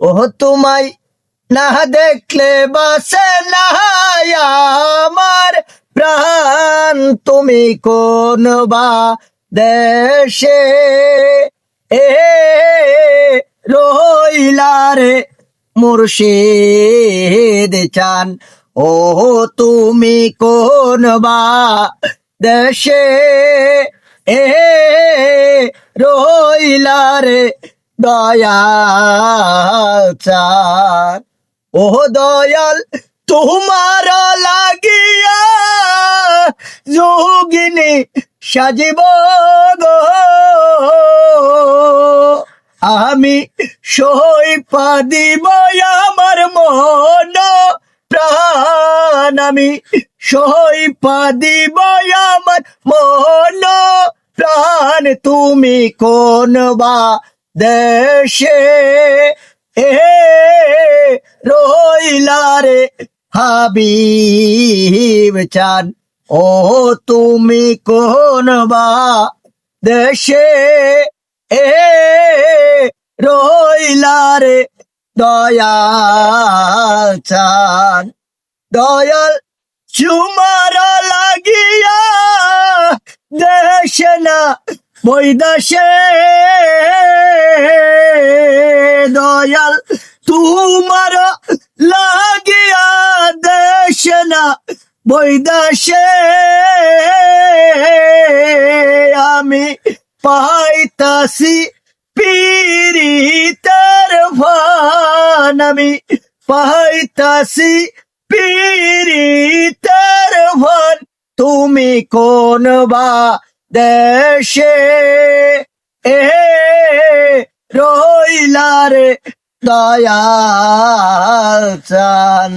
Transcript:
ও তোমায় না দেখলে বাসে না আমার প্রাণ, তুমি কোন বা দেশে এ রইলা রে মুর্শিদ চান, ও তুমি কোন বা দেশে এ রইলা রে দয়াল চান। ও দয়াল তোমার লাগিয়া যোগিনী সাজিব গো, আমি সইপা দিব আমার মন প্রাণ, আমি সইপা দিব আমার মন প্রাণ, তুমি কোন বা দেশে এ রইলা রে হাবিব চান, ও তুমি কোন বা দেশে এ রইলা রে দয়াল চান। দয়াল চুমার লাগিয়া দেশ না বৈদাসে, দয়াল তোমার লাগিয়া দেশ না বৈদাসে, আমি পাইতাছি পীড়িতের ভান, আমি পাইতাছি পীড়িতের ভান, তুমি কোন বা দেশে এ রইলা রে দয়াল চান।